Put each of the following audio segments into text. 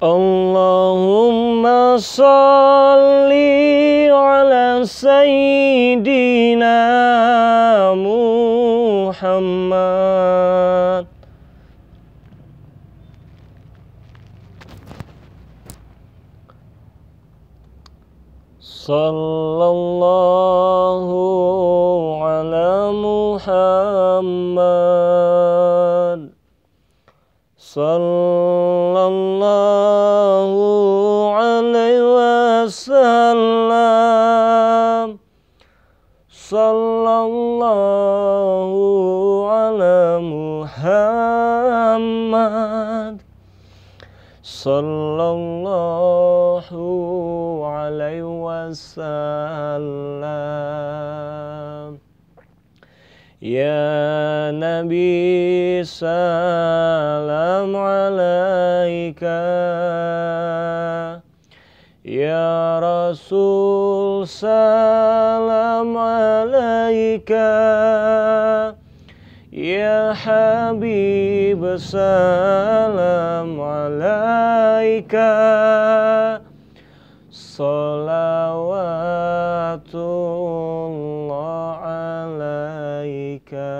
Allahumma salli ala sayyidina Muhammad. Sallallahu ala Muhammad. Sallallahu alaihi wasallam. Sallallahu ala Muhammad. Sallallahu alaihi wasallam. Ya Nabi salam alaika, Ya Rasul salam alaika, Ya Habib salam alaika. Salawatullah alaika.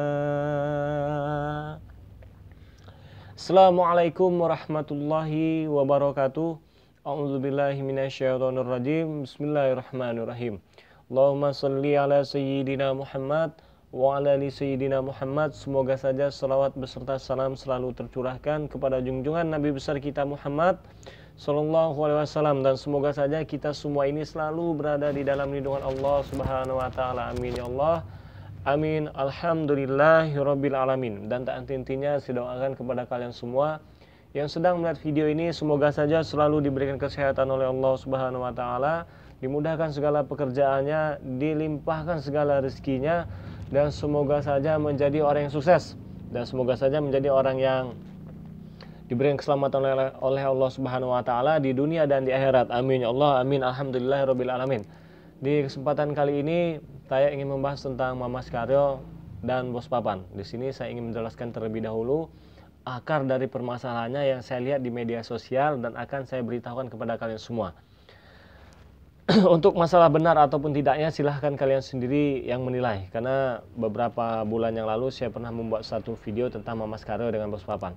Assalamualaikum warahmatullahi wabarakatuh. A'udzubillahi minasyaitonirrajim. Bismillahirrahmanirrahim. Allahumma sholli ala sayyidina Muhammad wa ala ali sayyidina Muhammad. Semoga saja salawat beserta salam selalu tercurahkan kepada junjungan Nabi besar kita Muhammad Sallallahu alaihi wasallam, dan semoga saja kita semua ini selalu berada di dalam lindungan Allah Subhanahu wa taala. Amin ya Allah. Amin. Alhamdulillahirabbil alamin. Dan tak henti-hentinya saya doakan kepada kalian semua yang sedang melihat video ini, semoga saja selalu diberikan kesehatan oleh Allah Subhanahu wa taala, dimudahkan segala pekerjaannya, dilimpahkan segala rezekinya, dan semoga saja menjadi orang yang sukses, dan semoga saja menjadi orang yang diberikan keselamatan oleh Allah Subhanahu wa taala di dunia dan di akhirat. Amin ya Allah. Amin. Alhamdulillahirabbil alamin. Di kesempatan kali ini saya ingin membahas tentang Mama Skaryo dan Bos Papan. Di sini saya ingin menjelaskan terlebih dahulu akar dari permasalahannya yang saya lihat di media sosial dan akan saya beritahukan kepada kalian semua. Untuk masalah benar ataupun tidaknya silahkan kalian sendiri yang menilai, karena beberapa bulan yang lalu saya pernah membuat satu video tentang Mama Skaryo dengan Bos Papan.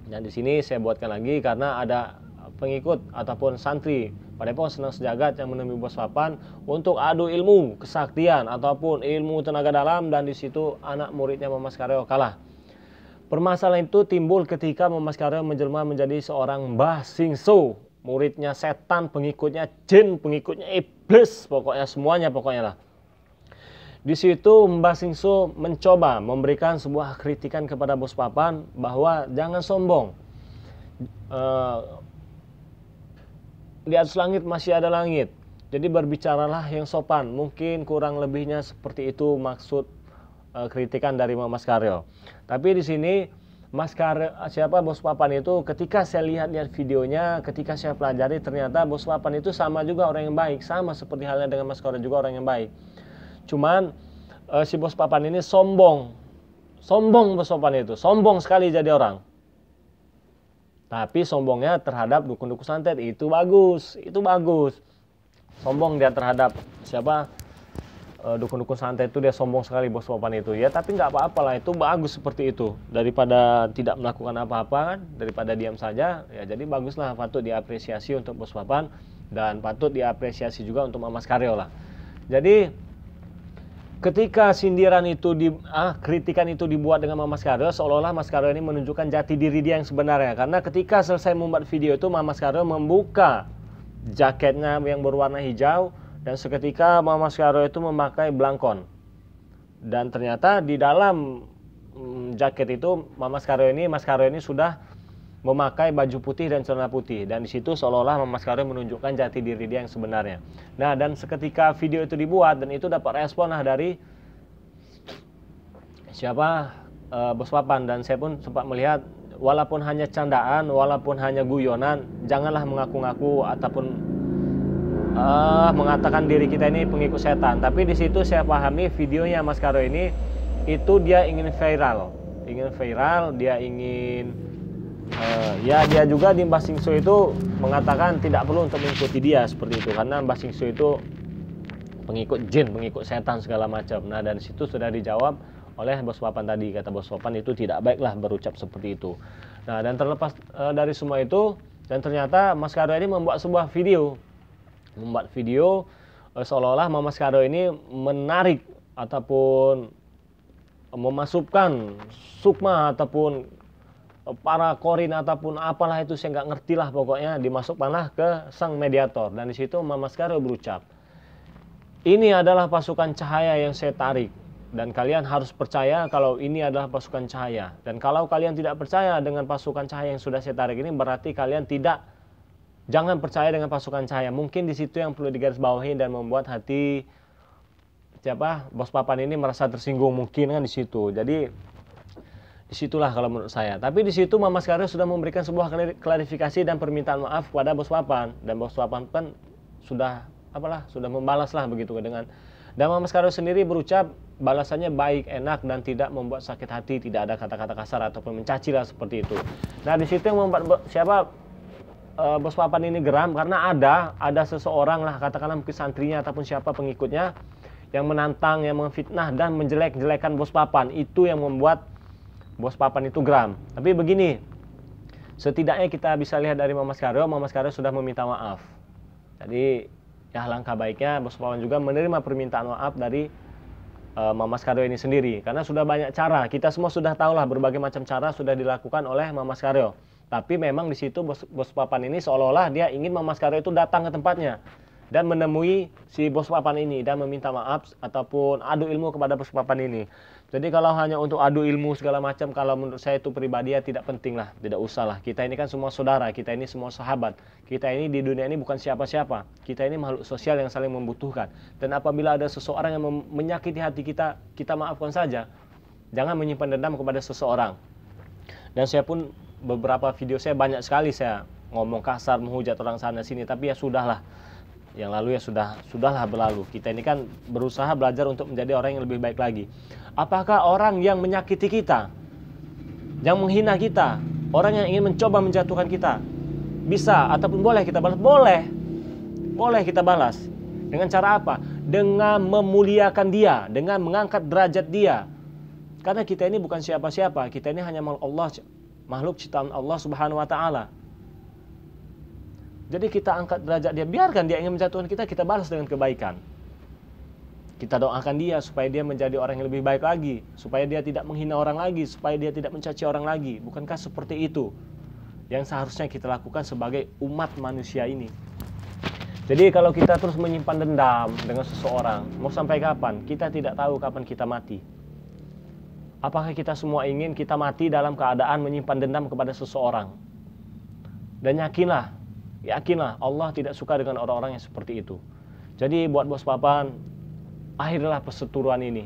Dan di sini saya buatkan lagi karena ada pengikut ataupun santri Padepokan Senang Sejagat yang menemui Bos Papan untuk adu ilmu kesaktian ataupun ilmu tenaga dalam, dan di situ anak muridnya Mama Skaryo kalah. Permasalahan itu timbul ketika Mama Skaryo menjelma menjadi seorang Mbah Singso, muridnya setan, pengikutnya jin, pengikutnya iblis, pokoknya semuanya pokoknya lah. Di situ Mbah Singso mencoba memberikan sebuah kritikan kepada Bos Papan bahwa jangan sombong. Di atas langit masih ada langit. Jadi berbicaralah yang sopan. Mungkin kurang lebihnya seperti itu maksud kritikan dari Mas Skaryo. Tapi di sini Mas Skaryo, Bos Papan itu, ketika saya lihat videonya, ketika saya pelajari, ternyata Bos Papan itu sama juga orang yang baik, sama seperti halnya dengan Mas Skaryo juga orang yang baik. Cuman si Bos Papan ini sombong. Bos Papan itu sombong sekali jadi orang. Tapi sombongnya terhadap dukun-dukun santet itu bagus, sombong dia terhadap dukun-dukun santet itu, dia sombong sekali Bos Papan itu. Ya tapi nggak apa-apalah, itu bagus seperti itu, daripada tidak melakukan apa-apa kan, daripada diam saja. Ya jadi baguslah, patut diapresiasi untuk Bos Papan, dan patut diapresiasi juga untuk Mama Skaryo lah. Jadi ketika sindiran itu kritikan itu dibuat dengan Mama Skaryo, seolah-olah Mas Skaryo ini menunjukkan jati diri dia yang sebenarnya. Karena ketika selesai membuat video itu, Mama Skaryo membuka jaketnya yang berwarna hijau, dan seketika Mama Skaryo itu memakai belangkon. Dan ternyata di dalam jaket itu Mas Skaryo ini sudah memakai baju putih dan celana putih, dan di situ seolah-olah Mama Skaryo menunjukkan jati diri dia yang sebenarnya. Nah, dan seketika video itu dibuat dan itu dapat respon dari Bos Papan, dan saya pun sempat melihat, walaupun hanya candaan, walaupun hanya guyonan, janganlah mengaku-ngaku ataupun mengatakan diri kita ini pengikut setan. Tapi di situ saya pahami videonya Mas Skaryo ini itu dia ingin viral, dia ingin Ya dia juga di Mbah Singso itu mengatakan tidak perlu untuk mengikuti dia seperti itu, karena Mbah Singso itu pengikut jin, pengikut setan segala macam. Nah dan situ sudah dijawab oleh Bos Papan tadi, kata Bos Papan itu tidak baiklah berucap seperti itu. Nah dan terlepas dari semua itu, dan ternyata Mas Karo ini membuat sebuah video, seolah-olah Mas Karo ini menarik ataupun memasukkan sukma ataupun para korin ataupun apalah itu, saya nggak ngerti lah, pokoknya dimasukkanlah ke sang mediator. Dan di situ Mas Karo berucap, ini adalah pasukan cahaya yang saya tarik, dan kalian harus percaya kalau ini adalah pasukan cahaya. Dan kalau kalian tidak percaya dengan pasukan cahaya yang sudah saya tarik ini, berarti kalian jangan percaya dengan pasukan cahaya. Mungkin di situ yang perlu digarisbawahi dan membuat hati Bos Papan ini merasa tersinggung, mungkin kan di situ. Jadi disitulah kalau menurut saya. Tapi di situ Mas Karo sudah memberikan sebuah klarifikasi dan permintaan maaf kepada Bos Papan, dan Bos Papan kan sudah membalas lah begitu dengan. Dan Mas Karo sendiri berucap balasannya baik, enak, dan tidak membuat sakit hati, tidak ada kata-kata kasar ataupun mencaci lah seperti itu. Nah di situ yang membuat Bos Papan ini geram, karena ada seseorang lah, katakanlah mungkin santrinya ataupun siapa pengikutnya yang menantang, yang memfitnah dan menjelek-jelekan Bos Papan. Itu yang membuat Bos Papan itu geram. Tapi begini, setidaknya kita bisa lihat dari Mas Karo sudah meminta maaf. Jadi ya langkah baiknya Bos Papan juga menerima permintaan maaf dari Mas Karo ini sendiri, karena sudah banyak cara, kita semua sudah tahu lah, berbagai macam cara sudah dilakukan oleh Mas Karo. Tapi memang di situ Bos Papan ini seolah-olah dia ingin Mas Karo itu datang ke tempatnya dan menemui si Bos Papan ini dan meminta maaf ataupun adu ilmu kepada Bos Papan ini. Jadi kalau hanya untuk adu ilmu segala macam, kalau menurut saya itu pribadi ya tidak penting lah, tidak usah lah. Kita ini kan semua saudara, kita ini semua sahabat. Kita ini di dunia ini bukan siapa-siapa. Kita ini makhluk sosial yang saling membutuhkan. Dan apabila ada seseorang yang menyakiti hati kita, kita maafkan saja. Jangan menyimpan dendam kepada seseorang. Dan saya pun beberapa video saya banyak sekali saya ngomong kasar, menghujat orang sana sini, tapi ya sudahlah. Yang lalu ya sudahlah berlalu. Kita ini kan berusaha belajar untuk menjadi orang yang lebih baik lagi. Apakah orang yang menyakiti kita, yang menghina kita, orang yang ingin mencoba menjatuhkan kita, bisa ataupun boleh kita balas? Boleh kita balas. Dengan cara apa? Dengan memuliakan dia, dengan mengangkat derajat dia. Karena kita ini bukan siapa-siapa, kita ini hanya makhluk ciptaan Allah Subhanahu wa taala. Jadi kita angkat derajat dia, biarkan dia ingin menjatuhkan kita, kita balas dengan kebaikan. Kita doakan dia supaya dia menjadi orang yang lebih baik lagi, supaya dia tidak menghina orang lagi, supaya dia tidak mencaci orang lagi. Bukankah seperti itu yang seharusnya kita lakukan sebagai umat manusia ini? Jadi kalau kita terus menyimpan dendam dengan seseorang, mau sampai kapan? Kita tidak tahu kapan kita mati. Apakah kita semua ingin kita mati dalam keadaan menyimpan dendam kepada seseorang? Dan yakinlah Allah tidak suka dengan orang-orang yang seperti itu. Jadi buat Bos Papan, akhirlah perseteruan ini.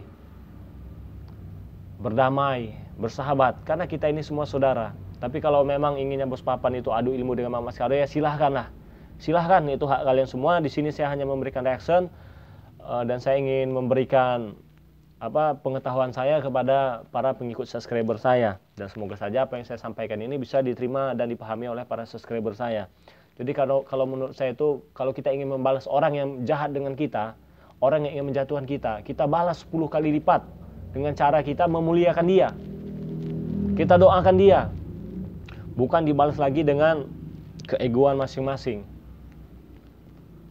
Berdamai, bersahabat, karena kita ini semua saudara. Tapi kalau memang inginnya Bos Papan itu adu ilmu dengan Mas Karo, ya silahkanlah. Silahkan, itu hak kalian semua. Di sini saya hanya memberikan reaction dan saya ingin memberikan pengetahuan saya kepada para pengikut subscriber saya. Dan semoga saja apa yang saya sampaikan ini bisa diterima dan dipahami oleh para subscriber saya. Jadi kalau menurut saya itu, kalau kita ingin membalas orang yang jahat dengan kita, orang yang ingin menjatuhkan kita, kita balas 10 kali lipat dengan cara kita memuliakan dia. Kita doakan dia. Bukan dibalas lagi dengan keegoan masing-masing.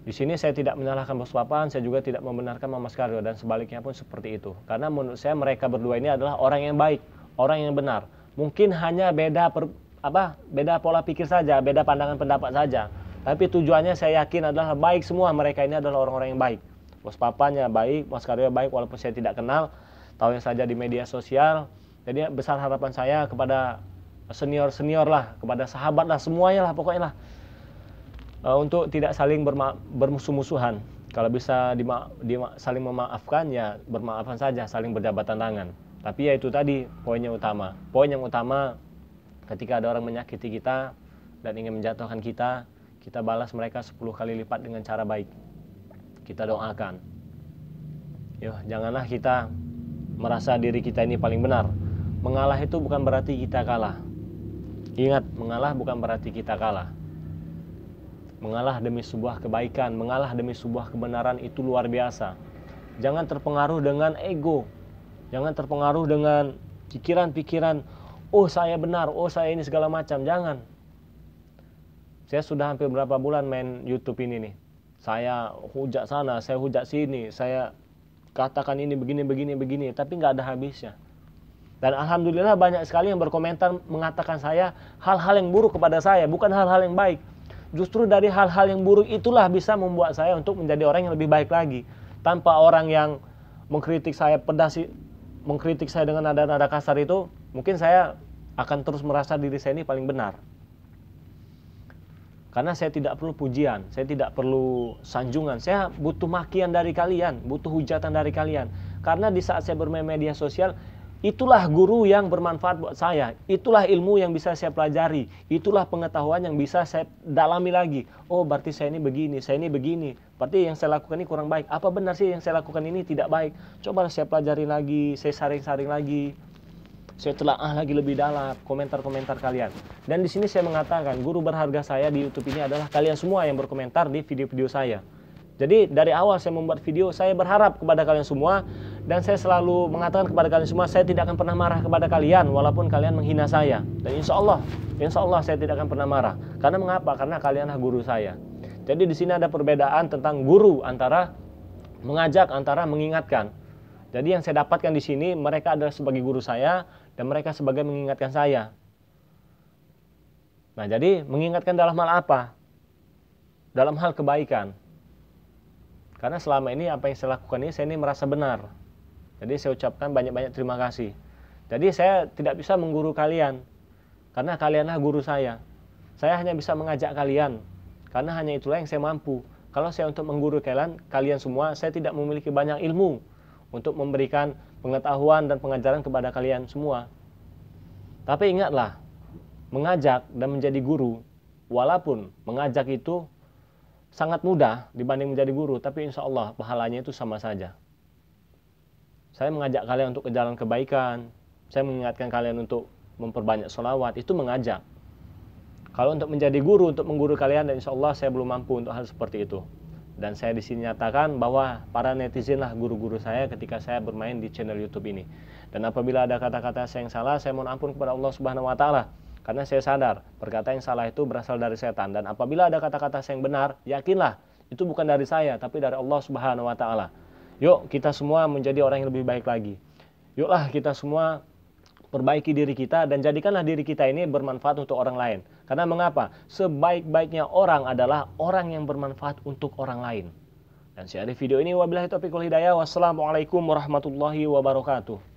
Di sini saya tidak menyalahkan Bos Papan, saya juga tidak membenarkan Mas Karo, dan sebaliknya pun seperti itu. Karena menurut saya mereka berdua ini adalah orang yang baik, orang yang benar. Mungkin hanya beda pola pikir saja, beda pandangan pendapat saja. Tapi tujuannya saya yakin adalah baik semua. Mereka ini adalah orang-orang yang baik. Bos Papannya baik, Mas Karo baik, walaupun saya tidak kenal, tahu yang saja di media sosial. Jadi besar harapan saya kepada senior lah, kepada sahabat lah, semuanya lah pokoknya lah, untuk tidak saling bermusuh-musuhan. Kalau bisa saling memaafkan, ya bermaafkan saja, saling berjabatan tangan. Tapi ya itu tadi poin yang utama, ketika ada orang menyakiti kita dan ingin menjatuhkan kita, kita balas mereka 10 kali lipat dengan cara baik. Kita doakan. Janganlah kita merasa diri kita ini paling benar. Mengalah itu bukan berarti kita kalah. Ingat, mengalah bukan berarti kita kalah. Mengalah demi sebuah kebaikan, mengalah demi sebuah kebenaran itu luar biasa. Jangan terpengaruh dengan ego. Jangan terpengaruh dengan pikiran-pikiran, oh saya benar, oh saya ini segala macam. Jangan. Saya sudah hampir berapa bulan main YouTube ini nih. Saya hujat sana, saya hujat sini, saya katakan ini begini, tapi nggak ada habisnya. Dan alhamdulillah banyak sekali yang berkomentar mengatakan saya hal-hal yang buruk kepada saya, bukan hal-hal yang baik. Justru dari hal-hal yang buruk itulah bisa membuat saya untuk menjadi orang yang lebih baik lagi. Tanpa orang yang mengkritik saya pedas, mengkritik saya dengan nada-nada kasar itu, mungkin saya akan terus merasa diri saya ini paling benar. Karena saya tidak perlu pujian, saya tidak perlu sanjungan, saya butuh makian dari kalian, butuh hujatan dari kalian. Karena di saat saya bermain media sosial, itulah guru yang bermanfaat buat saya. Itulah ilmu yang bisa saya pelajari. Itulah pengetahuan yang bisa saya dalami lagi. Oh, berarti saya ini begini, saya ini begini. Berarti yang saya lakukan ini kurang baik. Apa benar sih yang saya lakukan ini tidak baik? Coba saya pelajari lagi, saya saring-saring lagi. Saya telaah lagi lebih dalam komentar-komentar kalian. Dan di sini saya mengatakan, guru berharga saya di YouTube ini adalah kalian semua yang berkomentar di video-video saya. Jadi dari awal saya membuat video, saya berharap kepada kalian semua. Dan saya selalu mengatakan kepada kalian semua, saya tidak akan pernah marah kepada kalian walaupun kalian menghina saya. Dan insya Allah saya tidak akan pernah marah. Karena mengapa? Karena kalianlah guru saya. Jadi di sini ada perbedaan tentang guru antara mengajak, antara mengingatkan. Jadi yang saya dapatkan di sini, mereka adalah sebagai guru saya dan mereka sebagai mengingatkan saya. Nah, jadi mengingatkan dalam hal apa? Dalam hal kebaikan. Karena selama ini apa yang saya lakukan ini, saya ini merasa benar. Jadi saya ucapkan banyak-banyak terima kasih. Jadi saya tidak bisa mengguru kalian, karena kalianlah guru saya. Saya hanya bisa mengajak kalian, karena hanya itulah yang saya mampu. Kalau saya untuk mengguru kalian semua, saya tidak memiliki banyak ilmu untuk memberikan pengetahuan dan pengajaran kepada kalian semua. Tapi ingatlah, mengajak dan menjadi guru, walaupun mengajak itu sangat mudah dibanding menjadi guru, tapi insya Allah pahalanya itu sama saja. Saya mengajak kalian untuk ke jalan kebaikan, saya mengingatkan kalian untuk memperbanyak sholawat, itu mengajak. Kalau untuk menjadi guru, untuk mengguru kalian, dan insya Allah saya belum mampu untuk hal seperti itu. Dan saya di sini nyatakan bahwa para netizen lah guru-guru saya ketika saya bermain di channel YouTube ini. Dan apabila ada kata-kata saya yang salah, saya mohon ampun kepada Allah Subhanahu wa taala. Karena saya sadar, perkataan yang salah itu berasal dari setan. Dan apabila ada kata-kata saya yang benar, yakinlah itu bukan dari saya, tapi dari Allah Subhanahu wa taala. Yuk kita semua menjadi orang yang lebih baik lagi. Yuklah kita semua perbaiki diri kita dan jadikanlah diri kita ini bermanfaat untuk orang lain. Karena mengapa? Sebaik-baiknya orang adalah orang yang bermanfaat untuk orang lain. Dan share video ini wabillahi taufiq wal hidayah. Wassalamualaikum warahmatullahi wabarakatuh.